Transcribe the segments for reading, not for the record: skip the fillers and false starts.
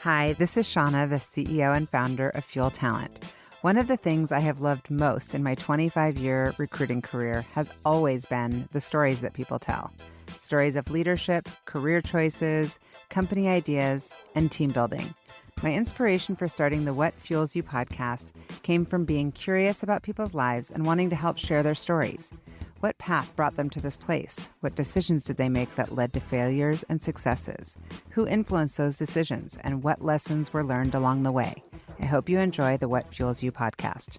Hi, this is Shauna, the CEO and founder of Fuel Talent. One of the things I have loved most in my 25-year recruiting career has always been the stories that people tell. Stories of leadership, career choices, company ideas, and team building. My inspiration for starting the What Fuels You podcast came from being curious about people's lives and wanting to help share their stories. What path brought them to this place? What decisions did they make that led to failures and successes? Who influenced those decisions, and what lessons were learned along the way? I hope you enjoy the What Fuels You podcast.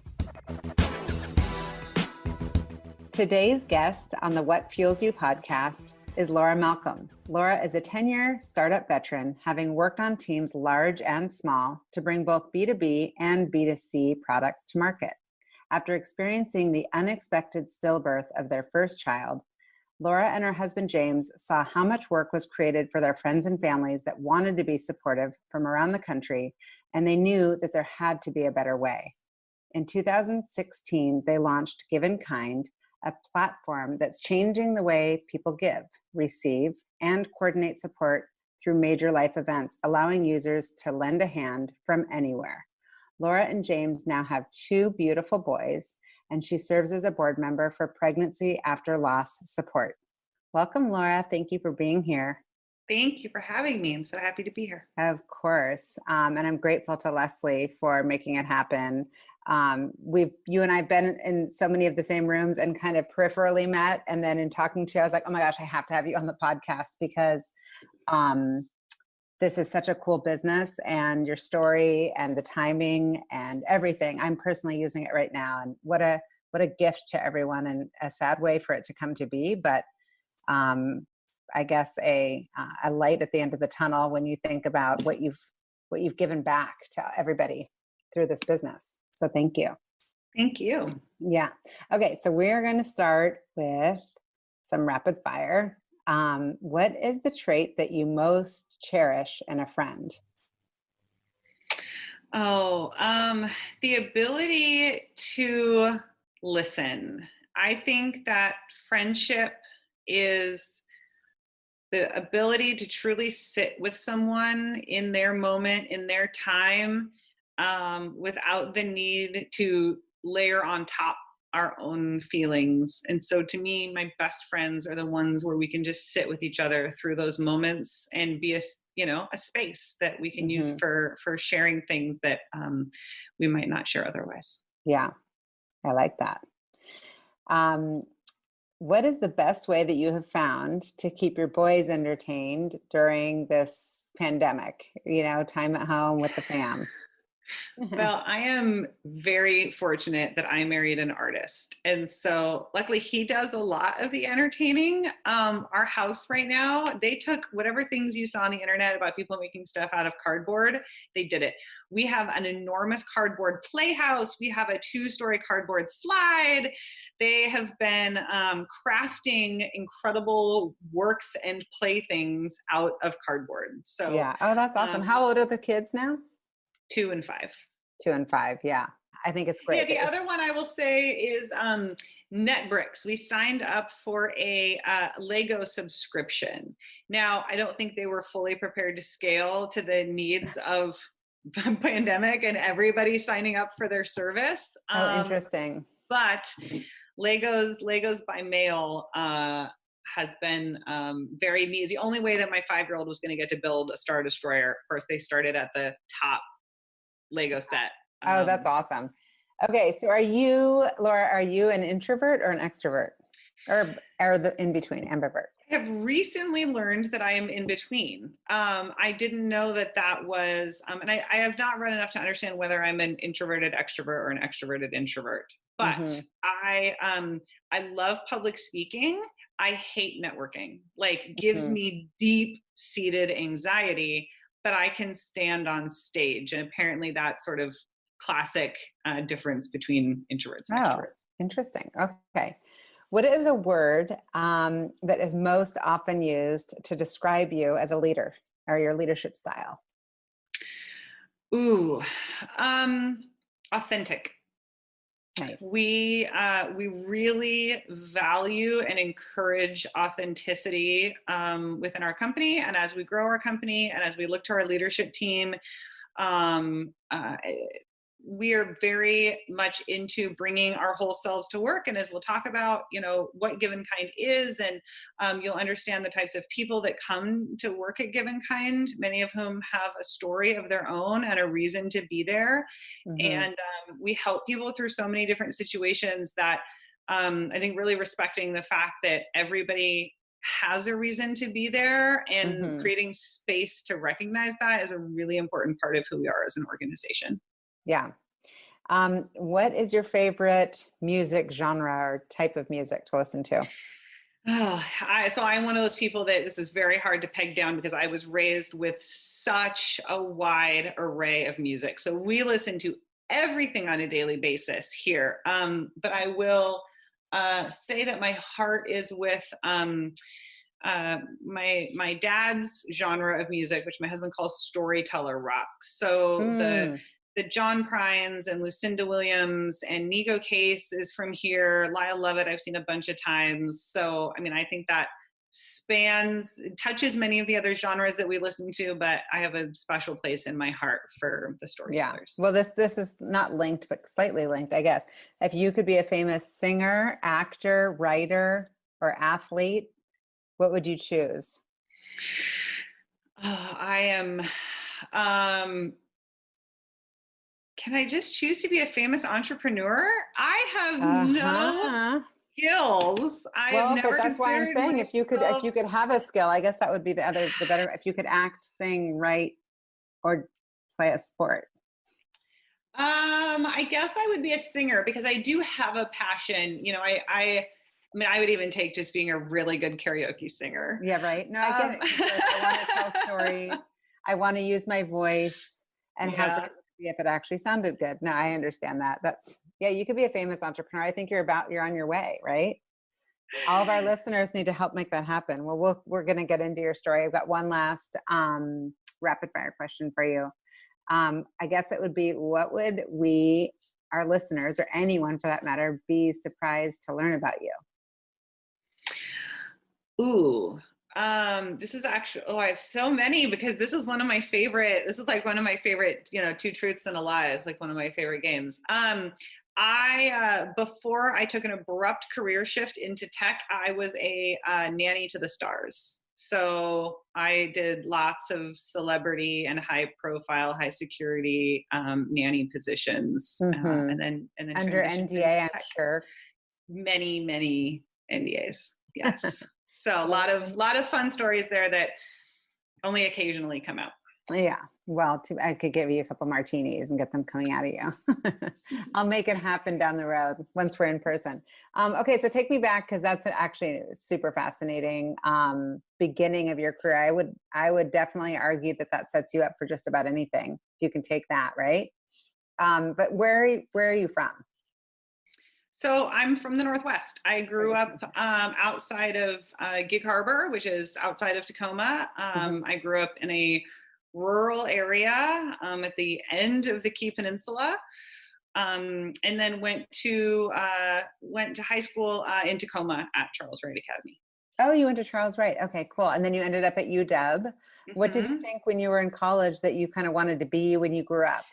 Today's guest on the What Fuels You podcast is Laura Malcolm. Laura is a 10-year startup veteran, having worked on teams large and small to bring both B2B and B2C products to market. After experiencing the unexpected stillbirth of their first child, Laura and her husband James saw how much work was created for their friends and families that wanted to be supportive from around the country, and they knew that there had to be a better way. In 2016, they launched Give InKind, a platform that's changing the way people give, receive, and coordinate support through major life events, allowing users to lend a hand from anywhere. Laura and James now have 2 beautiful boys, and she serves as a board member for Pregnancy After Loss Support. Welcome, Laura. Thank you for being here. Thank you for having me. I'm so happy to be here. Of course. And I'm grateful to Leslie for making it happen. You and I have been in so many of the same rooms and kind of peripherally met. And then in talking to you, I was like, oh my gosh, I have to have you on the podcast because this is such a cool business, and your story and the timing and everything. I'm personally using it right now, and what a gift to everyone, and a sad way for it to come to be. But I guess a light at the end of the tunnel when you think about what you've given back to everybody through this business. So thank you. Thank you. Yeah. Okay. So we're going to start with some rapid fire. What is the trait that you most cherish in a friend? The ability to listen. I think that friendship is the ability to truly sit with someone in their moment, in their time, without the need to layer on top our own feelings. And so to me, my best friends are the ones where we can just sit with each other through those moments and be a space that we can use for sharing things that we might not share otherwise. Yeah, I like that. What is the best way that you have found to keep your boys entertained during this pandemic? Time at home with the fam. Well, I am very fortunate that I married an artist. And so luckily he does a lot of the entertaining. Our house right now, they took whatever things you saw on the internet about people making stuff out of cardboard, they did it. We have an enormous cardboard playhouse. We have a 2-story cardboard slide. They have been crafting incredible works and playthings out of cardboard. So yeah. Oh, that's awesome. How old are the kids now? 2 and 5. 2 and 5. Yeah. I think it's great. Yeah, the other one I will say is NetBricks. We signed up for a Lego subscription. Now, I don't think they were fully prepared to scale to the needs of the pandemic and everybody signing up for their service. Oh, interesting. But Legos by mail has been very neat. It's the only way that my 5-year-old was going to get to build a Star Destroyer. Of course, they started at the top Lego set. Oh, that's awesome. Okay, so Laura, are you an introvert or an extrovert? Or the in between, ambivert? I have recently learned that I am in between. I didn't know that was, and I have not read enough to understand whether I'm an introverted extrovert or an extroverted introvert. But I love public speaking. I hate networking. Gives me deep-seated anxiety, but I can stand on stage. And apparently that sort of classic difference between introverts and extroverts. Interesting. Okay. What is a word that is most often used to describe you as a leader or your leadership style? Authentic. Nice. We really value and encourage authenticity within our company, and as we grow our company, and as we look to our leadership team, um, uh, we are very much into bringing our whole selves to work. And as we'll talk about, what Give InKind is, and you'll understand the types of people that come to work at Give InKind, many of whom have a story of their own and a reason to be there. Mm-hmm. And we help people through so many different situations that I think really respecting the fact that everybody has a reason to be there, and Mm-hmm. creating space to recognize that is a really important part of who we are as an organization. Yeah. What is your favorite music genre or type of music to listen to? So I'm one of those people that this is very hard to peg down, because I was raised with such a wide array of music. So we listen to everything on a daily basis here. But I will say that my heart is with my dad's genre of music, which my husband calls storyteller rock. So Mm, the John Prines and Lucinda Williams and Nego Case is from here. Lyle Lovett I've seen a bunch of times. So I mean, I think that touches many of the other genres that we listen to, but I have a special place in my heart for the yeah. storytellers. Well, this is not linked, but slightly linked, I guess. If you could be a famous singer, actor, writer, or athlete, what would you choose? I am. Can I just choose to be a famous entrepreneur? I have no Uh-huh. skills. I have Well, but never that's why I'm considered saying if myself. you could have a skill, I guess that would be the better, if you could act, sing, write, or play a sport. I guess I would be a singer, because I do have a passion. I mean, I would even take just being a really good karaoke singer. Yeah, right. No, I get it. 'Cause you're like, I want to tell stories. I want to use my voice. And how great Yeah. would it be if it actually sounded good? No, I understand that. Yeah, you could be a famous entrepreneur. I think you're on your way, right? All of our listeners need to help make that happen. Well, we're going to get into your story. I've got one last rapid fire question for you. I guess it would be, what would our listeners, or anyone for that matter, be surprised to learn about you? Ooh, this is actually, I have so many, because this is like one of my favorite, two truths and a lie. It's like one of my favorite games. Before I took an abrupt career shift into tech, I was a nanny to the stars. So I did lots of celebrity and high profile, high security nanny positions, Mm-hmm. and then Under transitioned into NDA, I'm tech. sure. Many NDAs. Yes. So a lot of Well, fun stories there that only occasionally come out. yeah. Well, I could give you a couple martinis and get them coming out of you. I'll make it happen down the road once we're in person. Okay, so take me back, because that's actually a super fascinating beginning of your career. I would definitely argue that sets you up for just about anything. If you can take that, right? But where are you from? So I'm from the Northwest. I grew up outside of Gig Harbor, which is outside of Tacoma. Mhm. I grew up in a rural area at the end of the Key Peninsula, and then went to high school in Tacoma at Charles Wright Academy. Oh, you went to Charles Wright. Okay, cool. And then you ended up at UW. What did you Mhm. think when you were in college that you kind of wanted to be when you grew up?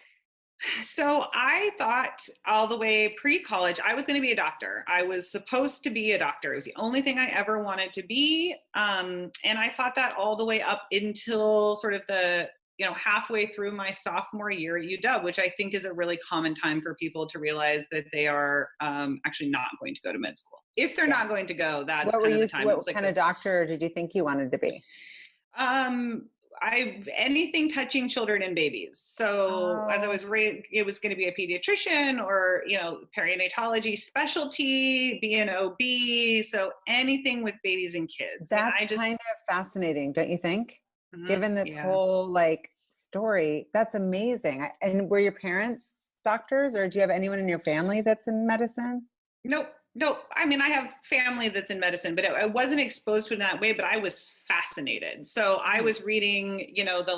So I thought all the way pre-college I was going to be a doctor. I was supposed to be a doctor. It was the only thing I ever wanted to be, and I thought that all the way up until sort of the halfway through my sophomore year at UW, which I think is a really common time for people to realize that they are actually not going to go to med school. If they're Yeah. not going to go, that's kind of the time. It was What like kind of doctor did you think you wanted to be? um, anything touching children and babies. So as I Oh, was raised, it was going to be a pediatrician, or perinatology specialty, be an OB. So anything with babies and kids. I mean, that's I just kind of fascinating, don't you think? Given this yeah. whole story, that's amazing. And were your parents doctors, or do you have anyone in your family that's in medicine? Nope. Nope. I mean, I have family that's in medicine, but I wasn't exposed to it in that way, but I was fascinated. So I Mm. was reading, the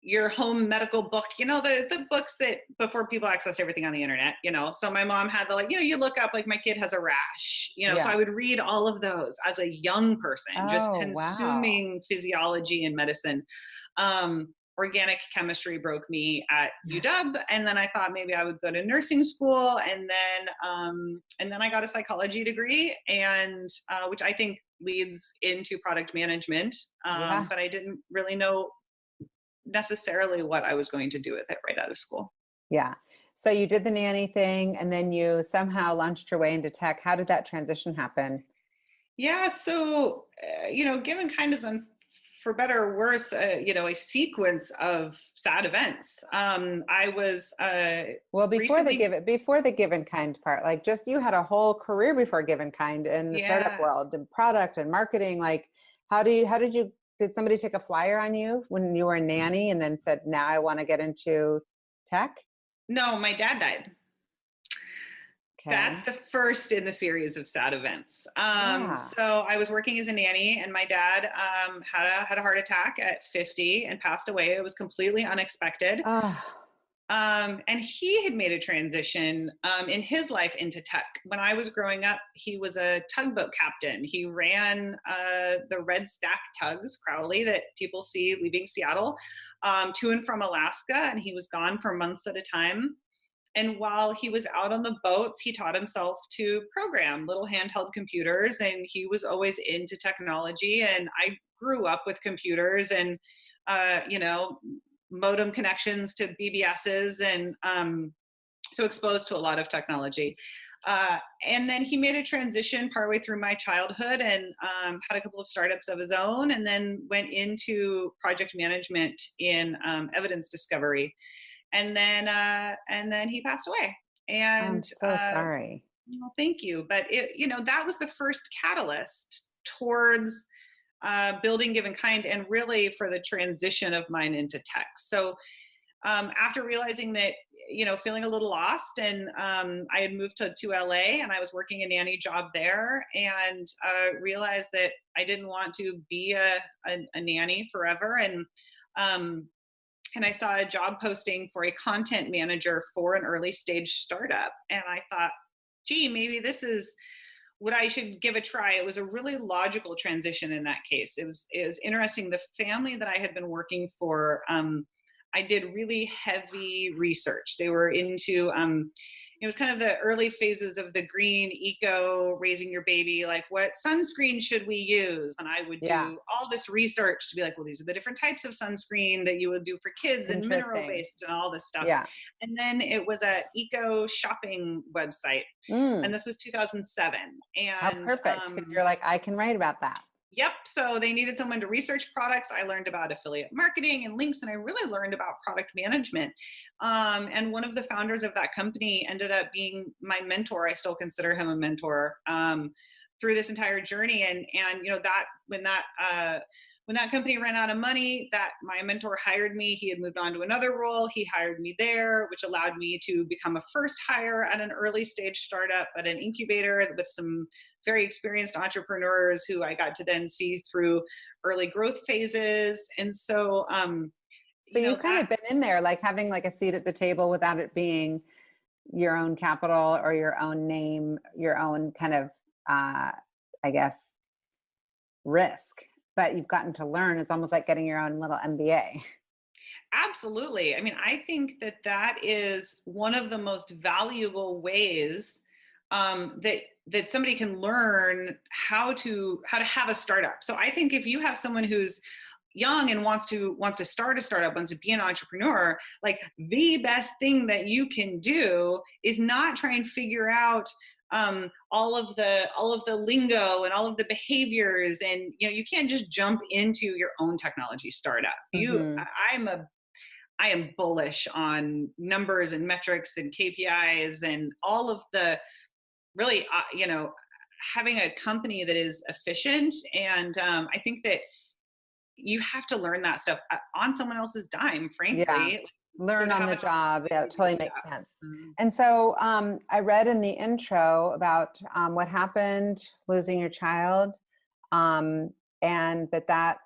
your home medical book, the books that before people accessed everything on the internet, so my mom had the, like, you look up, like, my kid has a rash, so I Yeah. would reid all of those as a young person, just Oh, wow. consuming physiology and medicine. Organic chemistry broke me at UW, and then I thought maybe I would go to nursing school, and then I got a psychology degree, and which I think leads into product management. Yeah. But I didn't really know necessarily what I was going to do with it right out of school. Yeah. So you did the nanny thing and then you somehow launched your way into tech. How did that transition happen? Yeah, so Give InKind is for better or worse, a sequence of sad events. I was Well, recently, before the Give InKind part, like, just you had a whole career before Give InKind in the startup yeah. world and product and marketing. Like, did somebody take a flyer on you when you were a nanny and then said, now I want to get into tech? No, my dad died. That's Okay. the first in the series of sad events. Yeah. So I was working as a nanny, and my dad had a heart attack at 50 and passed away. It was completely unexpected. Oh, And he had made a transition in his life into tech. When I was growing up, he was a tugboat captain. He ran the Red Stack tugs, Crowley, that people see leaving Seattle to and from Alaska, and he was gone for months at a time. And while he was out on the boats, he taught himself to program little handheld computers, and he was always into technology. And I grew up with computers and, you know, modem connections to BBSs, and so exposed to a lot of technology. And then he made a transition partway through my childhood, and had a couple of startups of his own, and then went into project management in evidence discovery, and then he passed away. I'm And so sorry. well, thank you. But that was the first catalyst towards building Give InKind, and really for the transition of mine into tech. So after realizing that, feeling a little lost, and I had moved to LA, and I was working a nanny job there, and realized that I didn't want to be a nanny forever. And I saw a job posting for a content manager for an early stage startup. And I thought, gee, maybe this is what I should give a try. It was a really logical transition in that case. It was interesting. The family that I had been working for, I did really heavy research. They were into, it was kind of the early phases of the green eco raising your baby, like, what sunscreen should we use? And I would Yeah. do all this research to be like, well, these are the different types of sunscreen that you would do for kids, and mineral Interesting. based, and all this stuff. Yeah. And then it was a eco shopping website, and Mm, this was 2007. how And perfect. Because you're like, I can write about that. yep. So they needed someone to research products. I learned about affiliate marketing and links, and I really learned about product management. And one of the founders of that company ended up being my mentor. I still consider him a mentor through this entire journey. And that when that company ran out of money, that my mentor hired me. He had moved on to another role. He hired me there, which allowed me to become a first hire at an early stage startup at an incubator with some very experienced entrepreneurs who I got to then see through early growth phases. And so, So you've kind that of been in there, like having like a seat at the table without it being your own capital or your own name, your own kind of, I guess, risk. But you've gotten to learn. It's almost like getting your own little MBA. absolutely. I mean, I think that is one of the most valuable ways that somebody can learn how to have a startup. So I think if you have someone who's young and wants to start a startup, wants to be an entrepreneur, like, the best thing that you can do is not try and figure out all of the lingo and all of the behaviors, and you can't just jump into your own technology startup. Hmm. I am bullish on numbers and metrics and KPIs and all of the really, having a company that is efficient. And I think that you have to learn that stuff on someone else's dime, Yeah. frankly. So Learn to on have the an job. Yeah, it opportunity to totally do makes that. sense. Mhm. And so I read in the intro about what happened losing your child, um, and that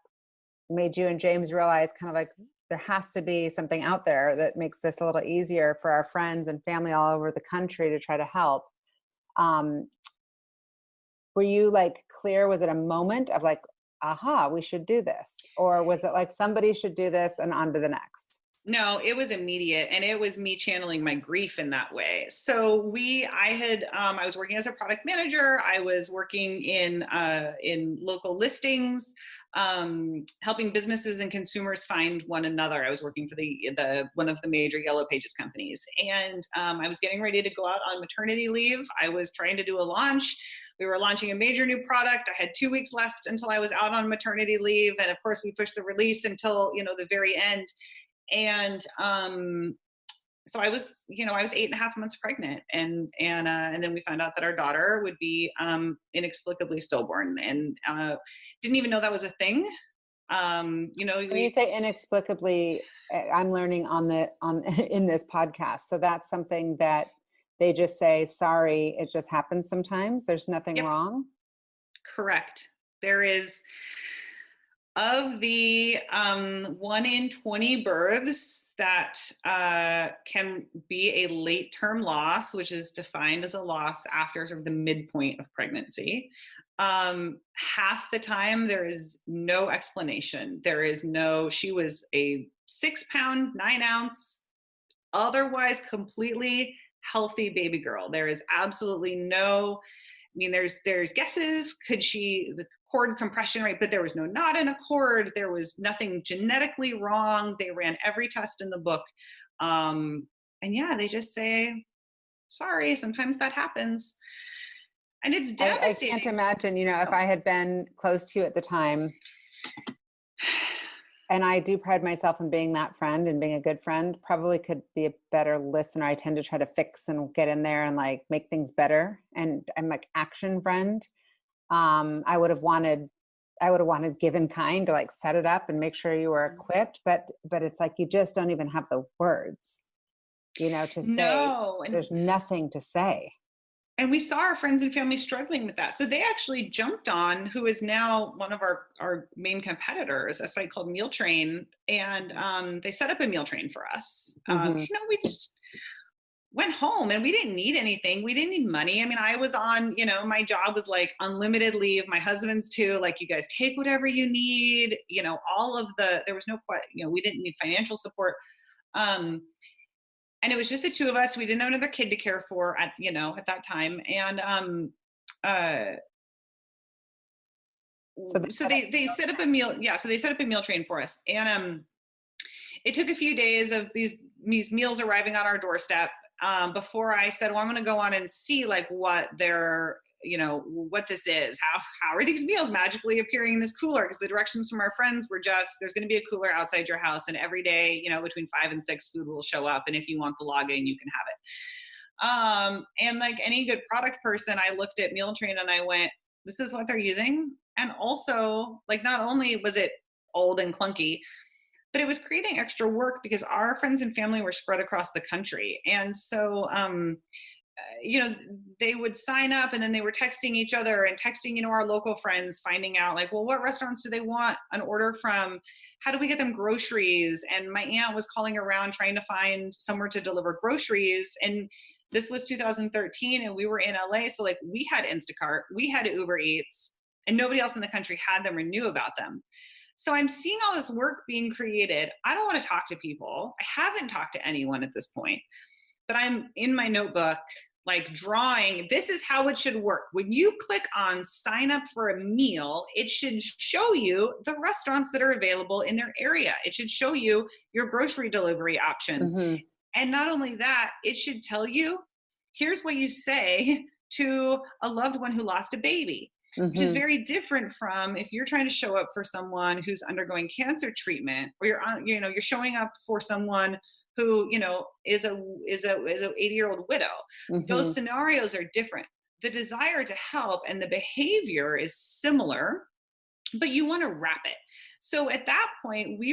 made you and James realize kind of like there has to be something out there that makes this a little easier for our friends and family all over the country to try to help. Um, were you like clear? Was it a moment of like, aha, we should do this? Or was it like somebody should do this and on to the next? No, it was immediate, and it was me channeling my grief in that way. So I was working as a product manager. I was working in local listings, helping businesses and consumers find one another. I was working for the one of the major Yellow Pages companies, and I was getting ready to go out on maternity leave. I was trying to do a launch. We were launching a major new product. I had 2 weeks left until I was out on maternity leave, and of course, we pushed the release until the very end. And so I was 8.5 months pregnant, and then we found out that our daughter would be inexplicably stillborn, and didn't even know that was a thing. When you say inexplicably, I'm learning on in this podcast. So that's something that they just say, sorry, it just happens sometimes. There's nothing Yep, wrong. correct. There is, of the 1 in 20 births that can be a late term loss, which is defined as a loss after sort of the midpoint of pregnancy. Half the time there is no explanation. She was a 6-pound, 9-ounce, otherwise completely healthy baby girl. There is absolutely no, there's guesses. The cord compression rate, but there was no knot in a cord. There was nothing genetically wrong. They ran every test in the book. And yeah, they just say, sorry, sometimes that happens. And it's I devastating. can't imagine, if I had been close to you at the time. And I do pride myself in being that friend and being a good friend, probably could be a better listener. I tend to try to fix and get in there and like make things better. And I'm like action friend. I would have wanted Give InKind to like set it up and make sure you were equipped. But it's like, you just don't even have the words, to say. No, there's nothing to say. And we saw our friends and family struggling with that. So they actually jumped on who is now one of our main competitors, a site called Meal Train. And they set up a meal train for us. Mm-hmm. We just went home and we didn't need anything. We didn't need money. I was on, my job was like unlimited leave. My husband's too, like, you guys take whatever you need, there was no, we didn't need financial support. And it was just the two of us. We didn't have another kid to care for at that time. And so they set up a meal. Yeah. So they set up a meal train for us. And it took a few days of these meals arriving on our doorstep before I said, well, I'm going to go on and see like what what this is. How are these meals magically appearing in this cooler? Because the directions from our friends were just, there's going to be a cooler outside your house, and every day, between 5 and 6, food will show up. And if you want the login, you can have it. And like any good product person, I looked at Meal Train and I went, this is what they're using. And also, like, not only was it old and clunky, but it was creating extra work because our friends and family were spread across the country. And so, they would sign up and then they were texting each other and texting, our local friends, finding out like, well, what restaurants do they want an order from? How do we get them groceries? And my aunt was calling around trying to find somewhere to deliver groceries. And this was 2013 and we were in LA. So like, we had Instacart, we had Uber Eats, and nobody else in the country had them or knew about them. So I'm seeing all this work being created. I don't want to talk to people. I haven't talked to anyone at this point, but I'm in my notebook, like drawing, this is how it should work. When you click on sign up for a meal, it should show you the restaurants that are available in their area. It should show you your grocery delivery options. Mm-hmm. And not only that, it should tell you, here's what you say to a loved one who lost a baby. Mm-hmm. Which is very different from if you're trying to show up for someone who's undergoing cancer treatment, or you're showing up for someone who is a 80-year-old widow. Mm-hmm. Those scenarios are different. The desire to help and the behavior is similar, but you want to wrap it. So at that point, we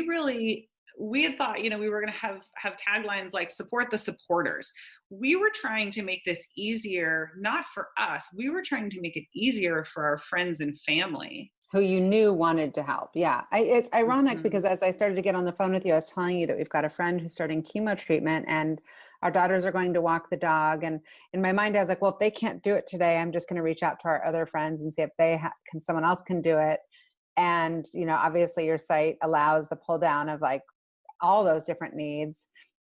had thought, we were going to have taglines like support the supporters. We were trying to make this easier, not for us. We were trying to make it easier for our friends and family. Who you knew wanted to help. Yeah. It's ironic Mhm. because as I started to get on the phone with you, I was telling you that we've got a friend who's starting chemo treatment and our daughters are going to walk the dog. And in my mind, I was like, well, if they can't do it today, I'm just going to reach out to our other friends and see if someone else can do it. And, obviously your site allows the pull down of like all those different needs.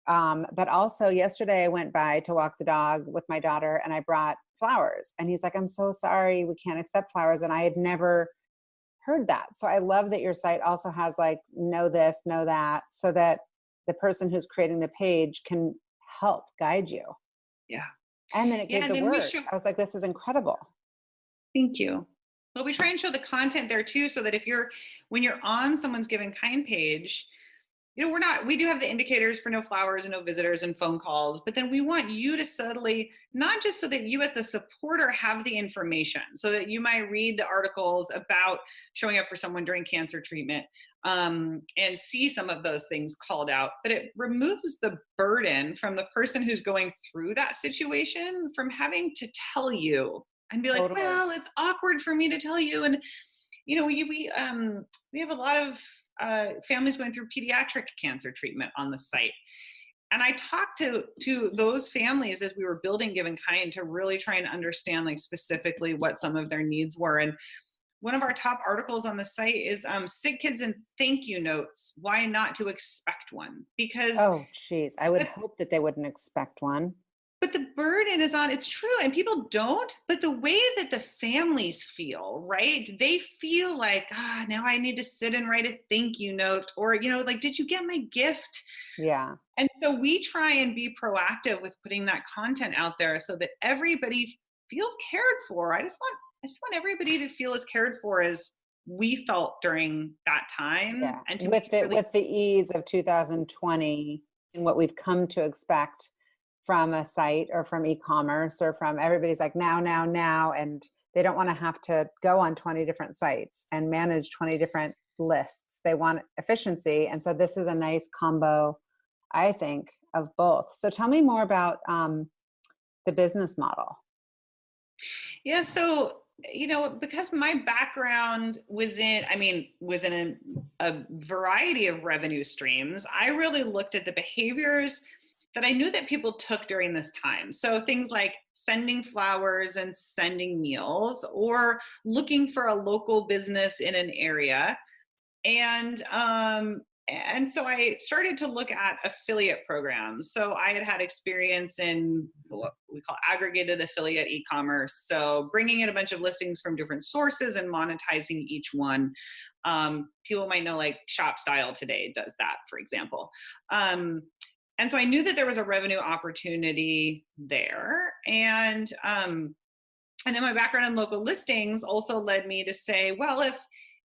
But also yesterday I went by to walk the dog with my daughter and I brought flowers and he's like, I'm so sorry, we can't accept flowers. And I had never heard that. So I love that your site also has like, know this, know that, so that the person who's creating the page can help guide you. Yeah. And then it Yeah. gave And the then we words. show, I was like, this is incredible. thank you. Well, we try and show the content there too, so that when you're on someone's Give InKind page, we do have the indicators for no flowers and no visitors and phone calls, but then we want you to subtly, not just so that you as the supporter have the information, so that you might read the articles about showing up for someone during cancer treatment, and see some of those things called out, but it removes the burden from the person who's going through that situation from having to tell you and be like, Totally. well, it's awkward for me to tell you. And we have a lot of families going through pediatric cancer treatment on the site. And I talked to those families as we were building Give InKind to really try and understand like specifically what some of their needs were. And one of our top articles on the site is sick kids and thank you notes. Why not to expect one? Because Oh, geez. I would the hope that they wouldn't expect one. but the burden is on, it's true, and people don't, but the way that the families feel, right? They feel like, now I need to sit and write a thank you note, or, like, did you get my gift? Yeah. And so we try and be proactive with putting that content out there so that everybody feels cared for. I just want everybody to feel as cared for as we felt during that time, Yeah. and to With be it, really, with the ease of 2020 and what we've come to expect from a site or from e-commerce or from everybody's like now, now, now, and they don't want to have to go on 20 different sites and manage 20 different lists. They want efficiency. And so this is a nice combo, I think, of both. So tell me more about the business model. yeah. So, because my background was in a variety of revenue streams, I really looked at the behaviors that I knew that people took during this time. So things like sending flowers and sending meals, or looking for a local business in an area. And so I started to look at affiliate programs. So I had experience in what we call aggregated affiliate e-commerce. So bringing in a bunch of listings from different sources and monetizing each one. People might know like Shop Style Today does that, for example. And so I knew that there was a revenue opportunity there. And then my background in local listings also led me to say, well,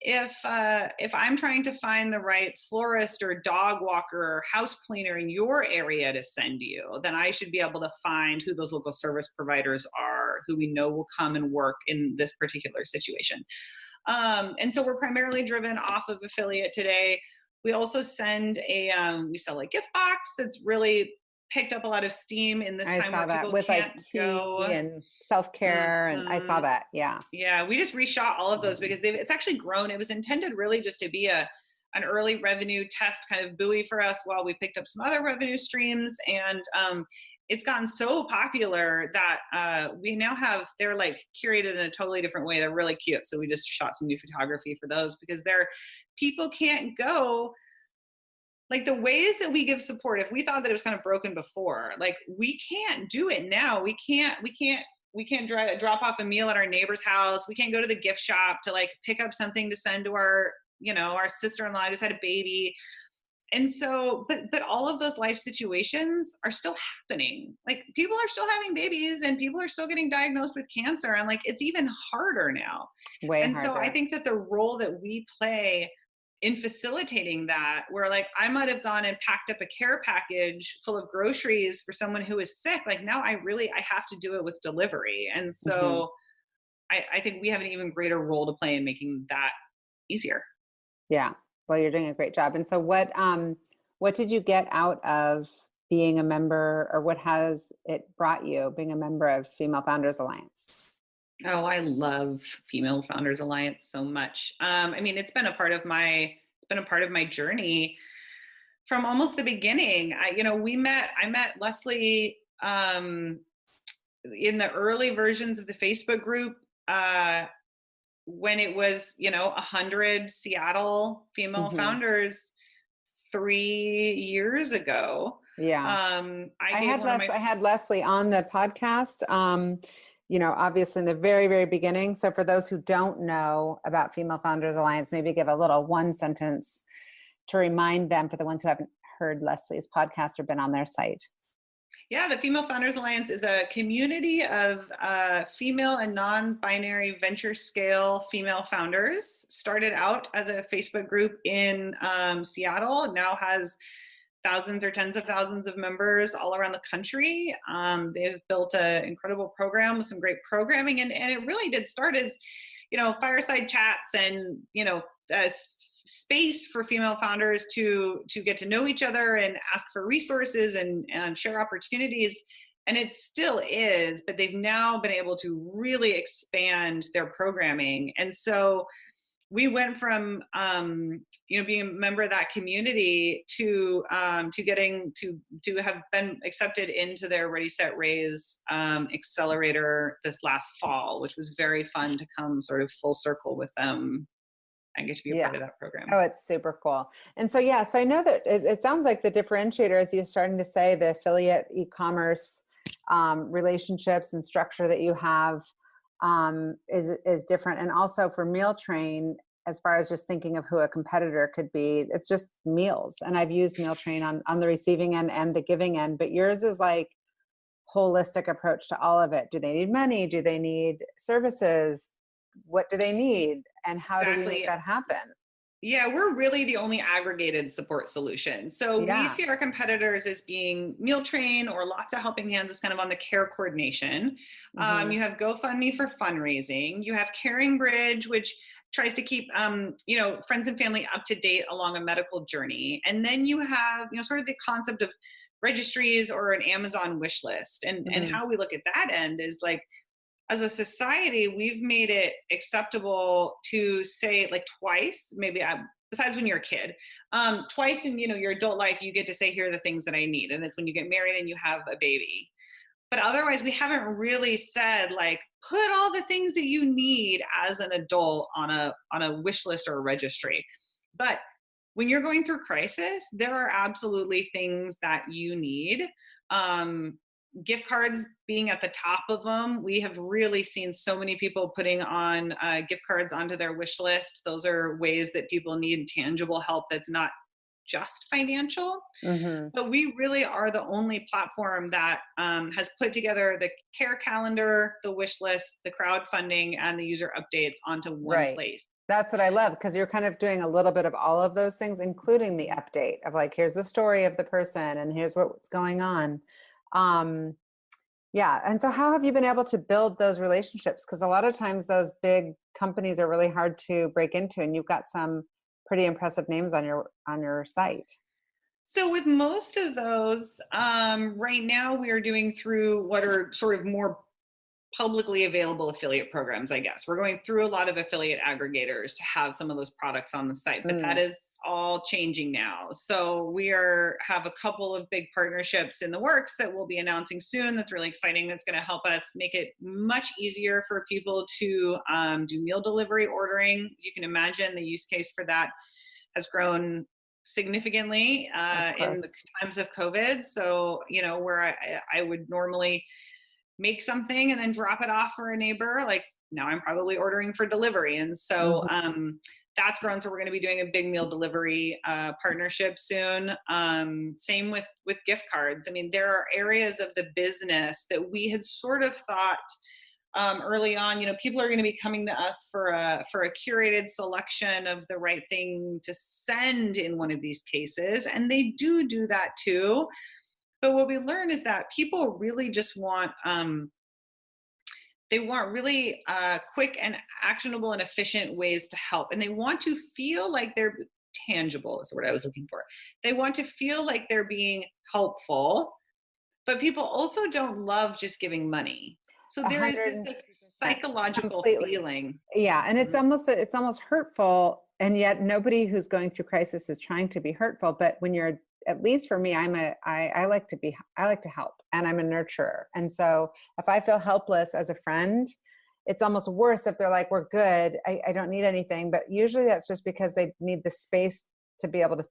if I'm trying to find the right florist or dog walker or house cleaner in your area to send you, then I should be able to find who those local service providers are, who we know will come and work in this particular situation. And so we're primarily driven off of affiliate today. We also we sell a gift box that's really picked up a lot of steam in this I time saw where that people with like can't tea go. and self-care. And I saw Mhm. that. Yeah. Yeah, we just reshot all of those because it's actually grown. It was intended really just to be an early revenue test kind of buoy for us while we picked up some other revenue streams. And it's gotten so popular that we now they're like curated in a totally different way. They're really cute. So we just shot some new photography for those because people can't go. Like the ways that we give support, if we thought that it was kind of broken before, like we can't do it now. We can't drop off a meal at our neighbor's house. We can't go to the gift shop to like pick up something to send to our sister-in-law just had a baby. And so, but all of those life situations are still happening. Like people are still having babies and people are still getting diagnosed with cancer. And like it's even harder now. Way And so I harder. think that the role that we play in facilitating that, where like I might have gone and packed up a care package full of groceries for someone who is sick, like now I have to do it with delivery. And Hmm. so I think we have an even greater role to play in making that easier. Yeah. Well, you're doing a great job. And so what did you get out of being a member, or what has it brought you being a member of Female Founders Alliance? Oh, I love Female Founders Alliance so much. I mean, it's been a part of my journey from almost the beginning. I met Leslie in the early versions of the Facebook group when it was, 100 Seattle female Hmm. founders 3 years ago. Yeah. I gave one of my I had Leslie on the podcast, obviously in the very, very beginning. So for those who don't know about Female Founders Alliance, maybe give a little one sentence to remind them for the ones who haven't heard Leslie's podcast or been on their site. Yeah, the Female Founders Alliance is a community of female and non-binary venture scale female founders. Started out as a Facebook group in Seattle, now has thousands or tens of thousands of members all around the country. They've built an incredible program with some great programming, and it really did start as, fireside chats and, space for female founders to get to know each other and ask for resources and share opportunities. And it still is, but they've now been able to really expand their programming. And so we went from being a member of that community to getting to have been accepted into their Ready Set Raise accelerator this last fall, which was very fun to come sort of full circle with them and get to be a Yeah. part of that program. Oh, it's super cool. And so, yeah, so I know that it sounds like the differentiator, as you're starting to say, the affiliate e-commerce relationships and structure that you have is different. And also for Meal Train, as far as just thinking of who a competitor could be, it's just meals. And I've used Meal Train on the receiving end and the giving end, but yours is like holistic approach to all of it. Do they need money? Do they need services? What do they need? And how do we make Exactly. that happen? Yeah, we're really the only aggregated support solution. So we Yeah. see our competitors as being Meal Train or Lots of Helping Hands is kind of on the care coordination. Hmm. You have GoFundMe for fundraising. You have Caring Bridge, which tries to keep friends and family up to date along a medical journey. And then you have sort of the concept of registries or an Amazon wish list. And Hmm. how we look at that end is like, as a society, we've made it acceptable to say like twice, maybe besides when you're a kid, twice in your adult life, you get to say, here are the things that I need. And it's when you get married and you have a baby. But otherwise, we haven't really said like, put all the things that you need as an adult on a wish list or a registry. But when you're going through crisis, there are absolutely things that you need. Gift cards being at the top of them. We have really seen so many people putting on gift cards onto their wish list. Those are ways that people need tangible help that's not just financial. Hmm. But we really are the only platform that has put together the care calendar, the wish list, the crowdfunding, and the user updates onto one Right. place. That's what I love, because you're kind of doing a little bit of all of those things, including the update of like, here's the story of the person and here's what's going on. Um, yeah. And so how have you been able to build those relationships? Because a lot of times those big companies are really hard to break into, and you've got some pretty impressive names on your site. So with most of those, right now we are doing through what are sort of more publicly available affiliate programs, I guess. We're going through a lot of affiliate aggregators to have some of those products on the site, but that Mm. is all changing now. So we have a couple of big partnerships in the works that we'll be announcing soon. That's really exciting. That's going to help us make it much easier for people to do meal delivery ordering. You can imagine the use case for that has grown significantly Of in the course. times of COVID. So, where I would normally make something and then drop it off for a neighbor, like now I'm probably ordering for delivery. And so Mhm. that's grown. So we're going to be doing a big meal delivery partnership soon. Same with gift cards. I mean, there are areas of the business that we had sort of thought early on, people are going to be coming to us for a curated selection of the right thing to send in one of these cases, and they do that too. But what we learned is that people really just want they want really quick and actionable and efficient ways to help, and they want to feel like they're tangible is what I was looking for. They want to feel like they're being helpful, but people also don't love just giving money. So there is this like 150%. psychological Completely. feeling. Yeah, and Mhm. it's almost hurtful, and yet nobody who's going through crisis is trying to be hurtful. But when you're, at least for me, I like to be, I like to help, and I'm a nurturer. And so if I feel helpless as a friend, it's almost worse if they're like, we're good, I don't need anything. But usually that's just because they need the space to be able to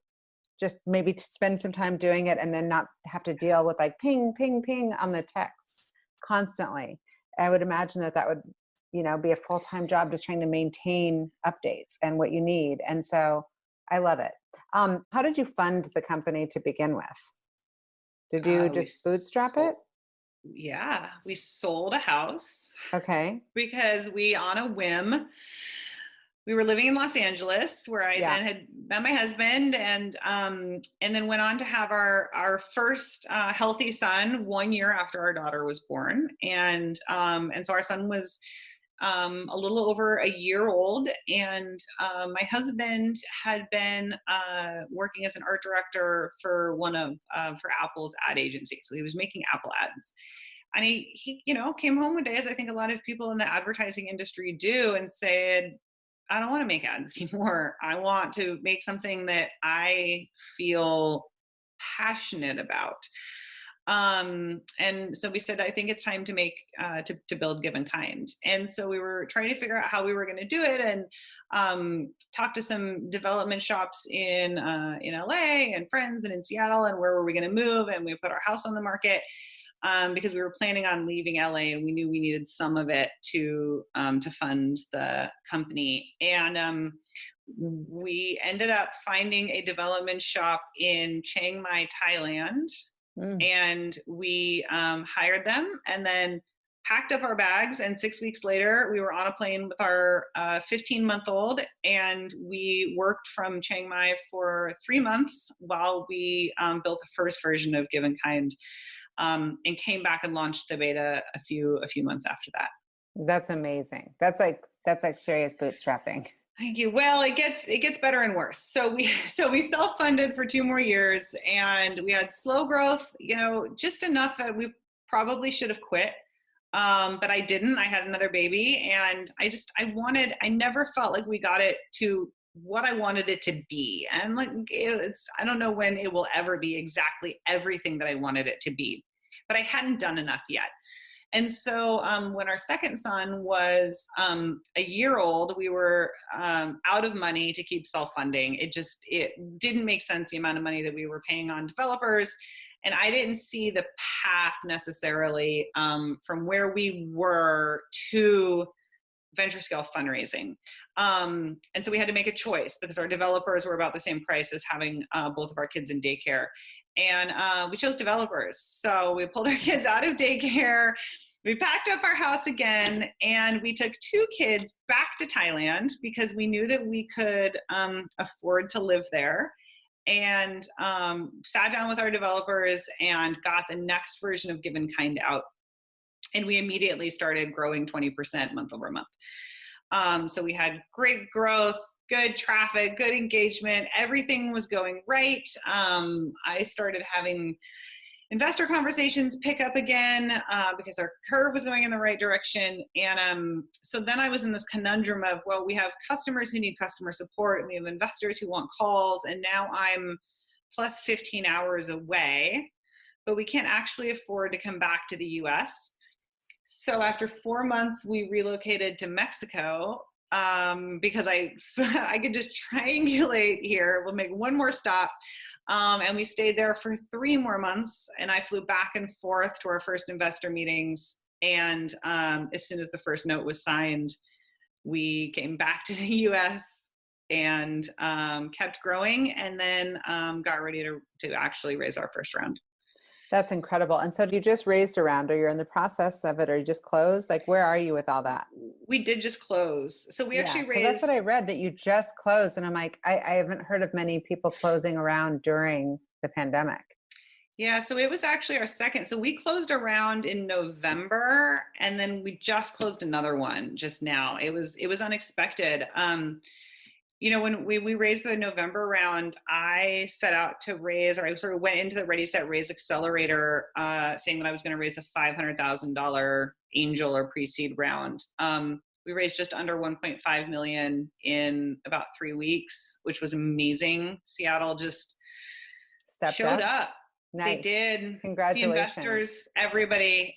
just maybe to spend some time doing it and then not have to deal with like ping, ping, ping on the texts constantly. I would imagine that that would, be a full-time job, just trying to maintain updates and what you need. And so I love it. How did you fund the company to begin with? Did you We just bootstrap it? sold, yeah, we sold a house Okay. because we, on a whim, we were living in Los Angeles, where I Yeah. then had met my husband, and then went on to have our first healthy son 1 year after our daughter was born, and so our son was a little over a year old, and my husband had been working as an art director for one of for Apple's ad agency, so he was making Apple ads. And he came home one day, as I think a lot of people in the advertising industry do, and said, I don't want to make ads anymore. I want to make something that I feel passionate about. And so we said, I think it's time to make to build Give InKind. And so we were trying to figure out how we were going to do it, and talked to some development shops in LA and friends, and in Seattle, and where were we going to move. And we put our house on the market, because we were planning on leaving LA, and we knew we needed some of it to fund the company. And we ended up finding a development shop in Chiang Mai, Thailand, Mm. and we hired them, and then packed up our bags. And 6 weeks later, we were on a plane with our 15-month-old, and we worked from Chiang Mai for 3 months while we built the first version of Give InKind, and came back and launched the beta a few months after that. That's amazing. That's like serious bootstrapping. Thank you. Well, it gets better and worse. So we self-funded for 2 more years, and we had slow growth, just enough that we probably should have quit. But I didn't. I had another baby, and I never felt like we got it to what I wanted it to be. And like, I don't know when it will ever be exactly everything that I wanted it to be, but I hadn't done enough yet. And so when our second son was a year old, we were out of money to keep self-funding. It didn't make sense, the amount of money that we were paying on developers. And I didn't see the path necessarily from where we were to venture scale fundraising. And so we had to make a choice, because our developers were about the same price as having both of our kids in daycare. And we chose developers. So we pulled our kids out of daycare. We packed up our house again, and we took 2 kids back to Thailand, because we knew that we could afford to live there, and sat down with our developers and got the next version of Give InKind out. And we immediately started growing 20% month over month. So we had great growth, good traffic, good engagement. Everything was going right. I started having investor conversations pick up again, because our curve was going in the right direction. And so then I was in this conundrum of, well, we have customers who need customer support, and we have investors who want calls, and now I'm plus 15 hours away, but we can't actually afford to come back to the US. So after 4 months, we relocated to Mexico, because I could just triangulate here. We'll make one more stop. And we stayed there for 3 more months, and I flew back and forth to our first investor meetings. And as soon as the first note was signed, we came back to the US and kept growing, and then got ready to actually raise our first round. That's incredible. And so you just raised a round, or you're in the process of it, or you just closed? Like, where are you with all that? We did just close. So we actually Because that's what I raised, read, that you just closed. And I'm like, I haven't heard of many people closing around during the pandemic. yeah, so it was actually our second. So we closed a round in November, and then we just closed another one just now. It was unexpected. when we raised the November round, I set out to raise, or I sort of went into the Ready, Set, Raise Accelerator, saying that I was going to raise a $500,000 angel or pre-seed round. We raised just under 1.5 million in about 3 weeks, which was amazing. Seattle just showed up. Nice. They did. Congratulations. The investors, everybody,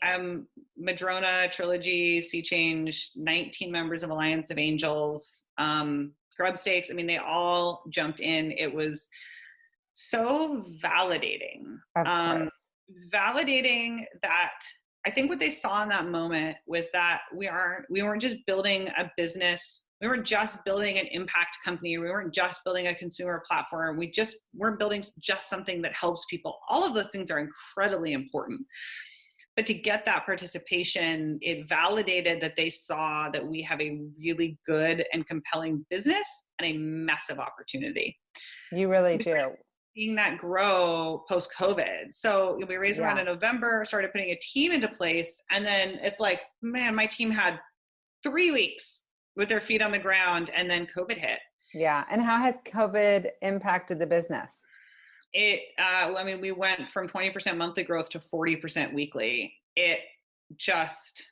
Madrona, Trilogy, Sea Change, 19 members of Alliance of Angels, Grub Stakes. I mean, they all jumped in. It was so validating. Of course. Validating that I think what they saw in that moment was that we weren't just building a business. We weren't just building an impact company. We weren't just building a consumer platform. We just weren't building just something that helps people. All of those things are incredibly important. But to get that participation, it validated that they saw that we have a really good and compelling business and a massive opportunity. You really do. Seeing that grow post-COVID. So we raised around in November, started putting a team into place. And then it's like, man, my team had 3 weeks with their feet on the ground, and then COVID hit. Yeah. And how has COVID impacted the business? We went from 20% monthly growth to 40% weekly. It just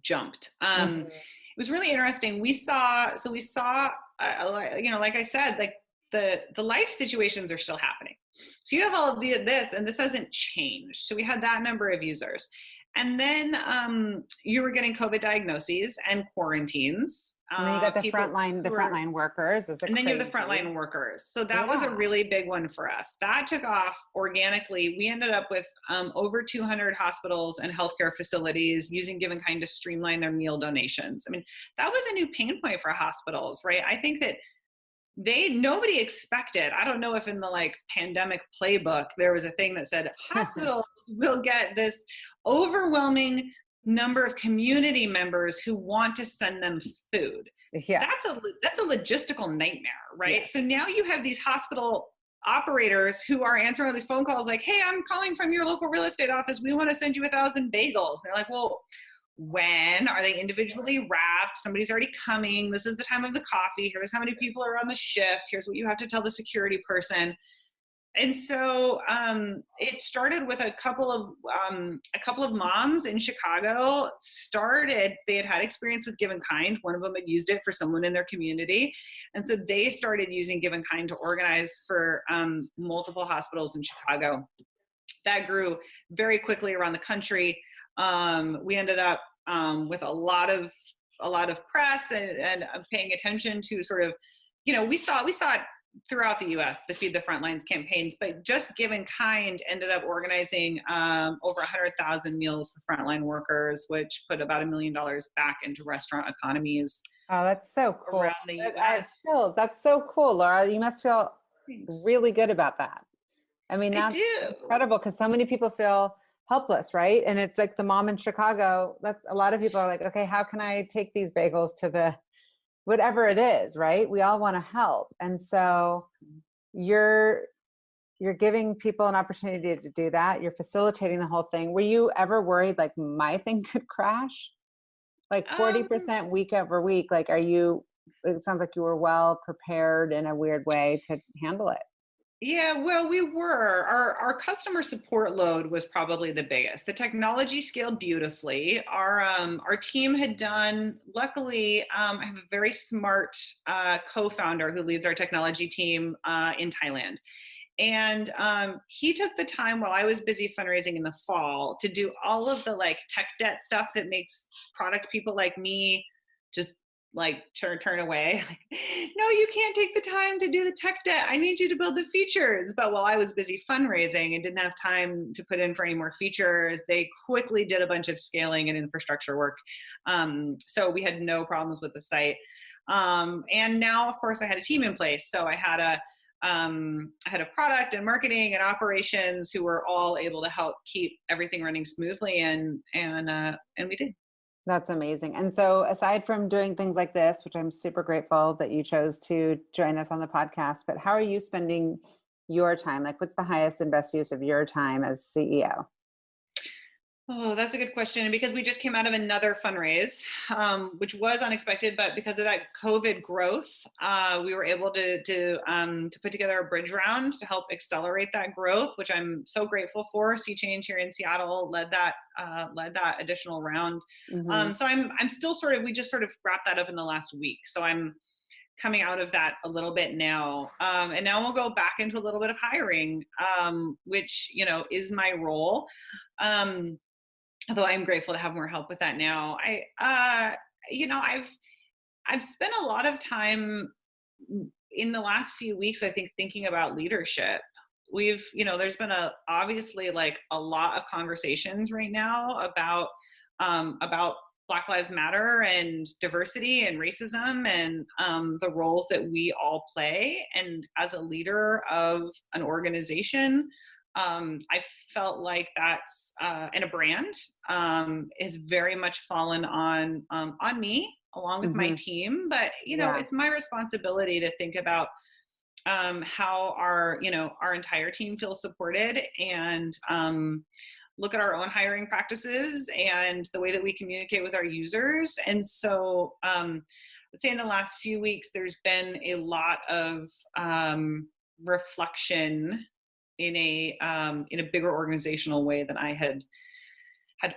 jumped. It was really interesting. We saw, like I said, like the life situations are still happening. So you have all of this, and this hasn't changed. So we had that number of users. And then you were getting COVID diagnoses and quarantines. And then you got the frontline workers. And then you have the frontline workers. So that was a really big one for us. That took off organically. We ended up with over 200 hospitals and healthcare facilities using Give InKind to streamline their meal donations. I mean, that was a new pain point for hospitals, right? I think that nobody expected, I don't know if in the pandemic playbook, there was a thing that said hospitals will get this overwhelming number of community members who want to send them food. Yeah. That's a logistical nightmare, right? Yes. So now you have these hospital operators who are answering all these phone calls like, hey, I'm calling from your local real estate office. We want to send you 1,000 bagels. And they're like, well, when are they individually wrapped? Somebody's already coming. This is the time of the coffee. Here's how many people are on the shift. Here's what you have to tell the security person. And so it started with a couple of moms in Chicago. They had experience with Give InKind. One of them had used it for someone in their community. And so they started using Give InKind to organize for multiple hospitals in Chicago. That grew very quickly around the country. We ended up with a lot of press and paying attention to sort of, we saw it throughout the US, the Feed the Frontlines campaigns, but just Give InKind ended up organizing over 100,000 meals for frontline workers, which put about $1 million back into restaurant economies. Oh, that's so cool. Around the US. That's so cool, Laura. You must feel really good about that. I mean, that's incredible because so many people feel helpless, right? And it's like the mom in Chicago, that's a lot of people are like, okay, how can I take these bagels to the whatever it is, right? We all want to help. And so you're giving people an opportunity to do that. You're facilitating the whole thing. Were you ever worried like my thing could crash? Like 40% week over week, like it sounds like you were well prepared in a weird way to handle it. Yeah, well, we were. Our customer support load was probably the biggest. The technology scaled beautifully. Our team had done, luckily, I have a very smart co-founder who leads our technology team in Thailand. And he took the time while I was busy fundraising in the fall to do all of the tech debt stuff that makes product people like me just turn away. No, you can't take the time to do the tech debt. I need you to build the features. But while I was busy fundraising and didn't have time to put in for any more features, they quickly did a bunch of scaling and infrastructure work. So we had no problems with the site. And now, of course, I had a team in place. So I had a product and marketing and operations who were all able to help keep everything running smoothly, and we did. That's amazing. And so aside from doing things like this, which I'm super grateful that you chose to join us on the podcast, but how are you spending your time? Like, what's the highest and best use of your time as CEO? Oh, that's a good question. And because we just came out of another fundraise, which was unexpected, but because of that COVID growth, we were able to put together a bridge round to help accelerate that growth, which I'm so grateful for. Sea Change here in Seattle led that additional round. Hmm. So I'm still sort of, we just sort of wrapped that up in the last week. So I'm coming out of that a little bit now, and now we'll go back into a little bit of hiring, which is my role. Um, Although I'm grateful to have more help with that now. I've spent a lot of time in the last few weeks, I think, thinking about leadership. There's been obviously like a lot of conversations right now about Black Lives Matter and diversity and racism and the roles that we all play. And as a leader of an organization, I felt like that's and a brand is very much fallen on me along with my Hmm. team. But Yeah. it's my responsibility to think about how our entire team feels supported, and look at our own hiring practices and the way that we communicate with our users. And so I'd say in the last few weeks, there's been a lot of reflection in a bigger organizational way than I had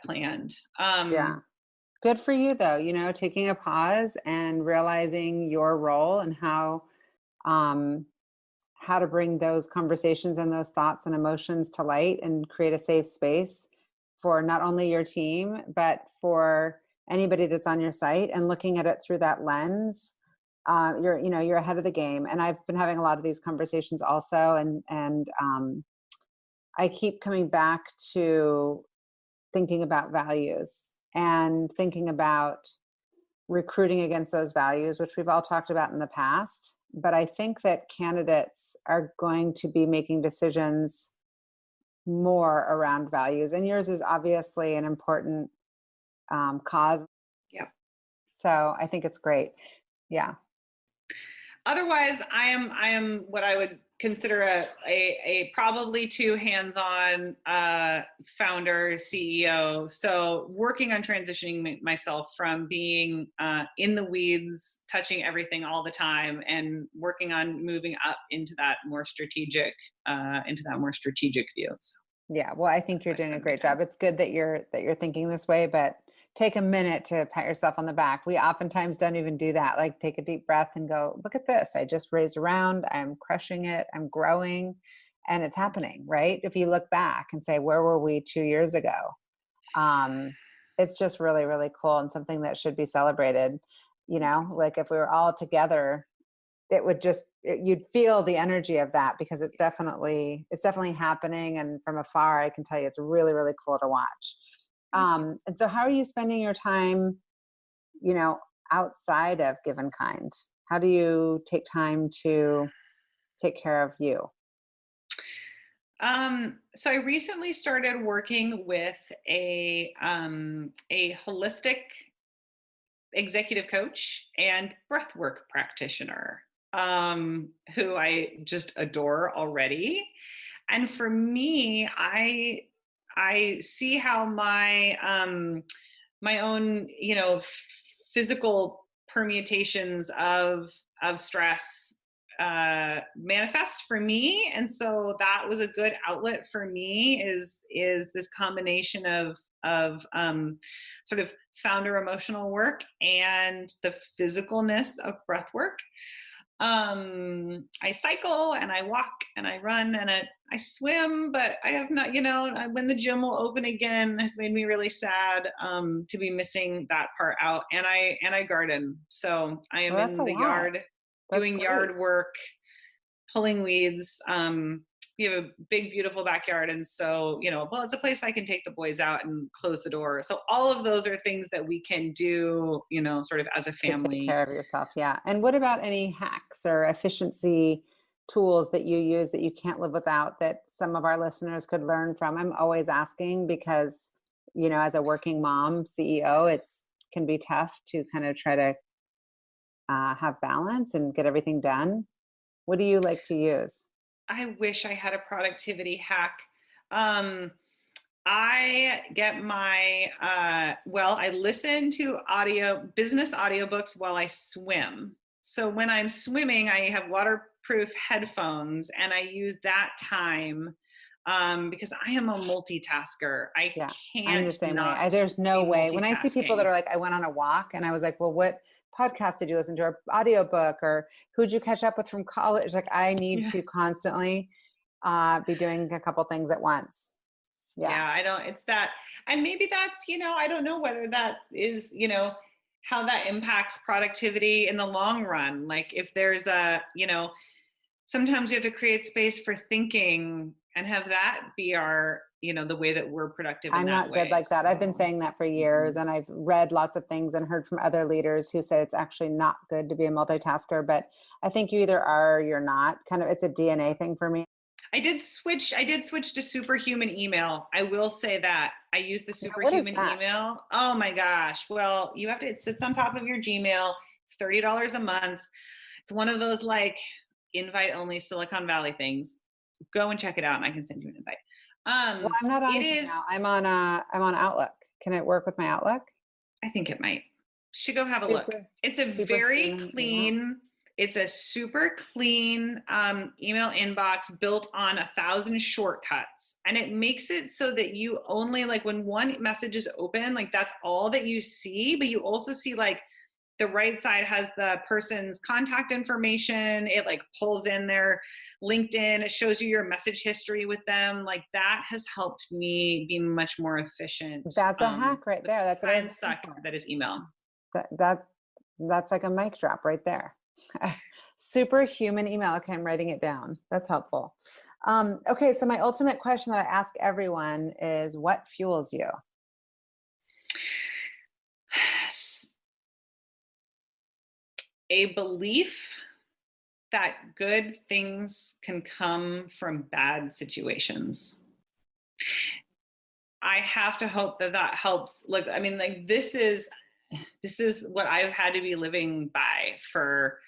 planned. Yeah. Good for you though, taking a pause and realizing your role and um, how to bring those conversations and those thoughts and emotions to light and create a safe space for not only your team, but for anybody that's on your site, and looking at it through that lens. You're ahead of the game. And I've been having a lot of these conversations also. And I keep coming back to thinking about values and thinking about recruiting against those values, which we've all talked about in the past. But I think that candidates are going to be making decisions more around values. And yours is obviously an important cause. Yeah. So I think it's great. Yeah. Otherwise, I am what I would consider a probably too hands-on founder CEO. So working on transitioning myself from being in the weeds, touching everything all the time, and working on moving up into that more strategic view. So Yeah, well, I think that's you're how I doing a spend my great time. job. It's good that you're thinking this way, but take a minute to pat yourself on the back. We oftentimes don't even do that. Like take a deep breath and go, look at this. I just raised around, I'm crushing it, I'm growing, and it's happening, right? If you look back and say, where were we 2 years ago? Um, it's just really, really cool and something that should be celebrated. Like if we were all together, it would you'd feel the energy of that, because it's definitely happening. And from afar, I can tell you it's really, really cool to watch. Thank you. And so how are you spending your time, you know outside of Give InKind? How do you take time to take care of you? So I recently started working with a holistic executive coach and breathwork practitioner, who I just adore already. And for me, I see how my own physical permutations of stress manifest for me. And so that was a good outlet for me, is this combination of sort of founder emotional work and the physicalness of breath work. I cycle and I walk and I run and I swim, but I have not, when the gym will open again has made me really sad, to be missing that part out. And I garden. So I am Well, that's a in the lot. yard That's doing yard great. work, pulling weeds. We have a big, beautiful backyard. And so, well, it's a place I can take the boys out and close the door. So all of those are things that we can do, sort of as a To take family. care of yourself, yeah. And what about any hacks or efficiency tools that you use that you can't live without, that some of our listeners could learn from? I'm always asking because, as a working mom CEO, it's can be tough to kind of try to have balance and get everything done. What do you like to use? I wish I had a productivity hack. Um, I get my, I listen to business audiobooks while I swim. So when I'm swimming, I have waterproof headphones and I use that time because I am a multitasker. I Yeah, I'm can't the same way. not There's no be way. When I see people that multitasking. are like, I went on a walk and I was like, well, what podcast did you listen to, or audiobook, or who'd you catch up with from college? Like, I need Yeah. to constantly be doing a couple things at once. Yeah. Yeah, I don't, it's that, and maybe that's, I don't know whether that is, how that impacts productivity in the long run. Like if there's sometimes we have to create space for thinking and have that be our, the way that we're productive in I'm that not good way. like that. I've been saying that for years, and I've read lots of things and heard from other leaders who say it's actually not good to be a multitasker, but I think you either are or you're not. Kind of, it's a DNA thing for me. I did switch to superhuman email. I will say that. I use the What is superhuman that? email. Oh my gosh. Well, it sits on top of your Gmail. It's $30 a month. It's one of those like invite only Silicon Valley things. Go and check it out and I can send you an invite. Well, I'm not on It is, Gmail. I'm on Outlook. Can it work with my Outlook? I think it might. Should go have a look. Super, It's a very superhuman email. clean, it's a super clean email inbox built on 1,000 shortcuts. And it makes it so that you only like when one message is open, like that's all that you see, but you also see like the right side has the person's contact information. It like pulls in their LinkedIn. It shows you your message history with them. Like that has helped me be much more efficient. That's a hack right there. That's what I was Time looking suck for. that is email. That's like a mic drop right there. Superhuman email. Okay, I'm writing it down. That's helpful. Okay, so my ultimate question that I ask everyone is, what fuels you? A belief that good things can come from bad situations. I have to hope that that helps. Like, I mean, like this is what I've had to be living by for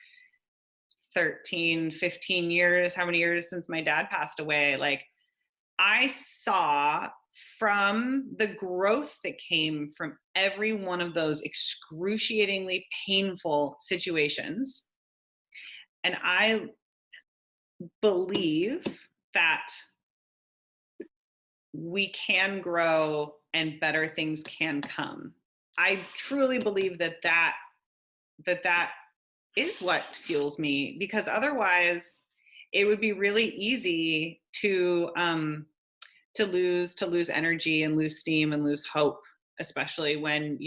13, 15 years, how many years since my dad passed away. Like I saw from the growth that came from every one of those excruciatingly painful situations. And I believe that we can grow and better things can come. I truly believe that is what fuels me, because otherwise it would be really easy to lose energy and lose steam and lose hope, especially when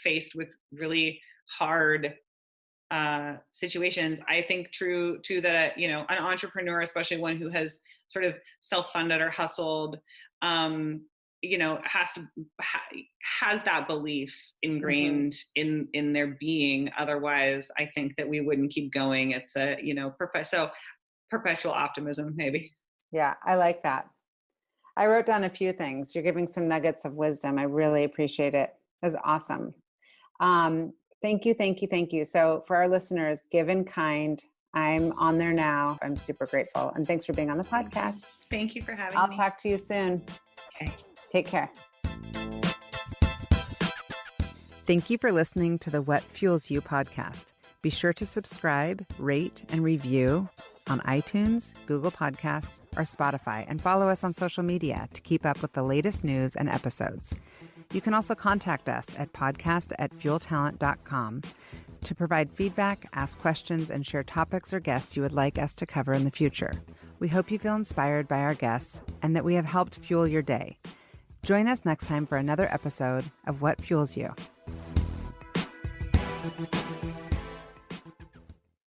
faced with really hard situations. I think true too that an entrepreneur, especially one who has sort of self-funded or hustled, has that belief ingrained in their being. Otherwise, I think that we wouldn't keep going. It's a perpetual optimism, maybe. Yeah, I like that. I wrote down a few things. You're giving some nuggets of wisdom. I really appreciate it. It was awesome. Thank you, thank you, thank you. So for our listeners, Give InKind. I'm on there now. I'm super grateful. And thanks for being on the podcast. Thank you for having me. I'll talk to you soon. Okay. Take care. Thank you for listening to the What Fuels You podcast. Be sure to subscribe, rate, and review on iTunes, Google Podcasts, or Spotify, and follow us on social media to keep up with the latest news and episodes. You can also contact us at podcast@fueltalent.com to provide feedback, ask questions, and share topics or guests you would like us to cover in the future. We hope you feel inspired by our guests and that we have helped fuel your day. Join us next time for another episode of What Fuels You.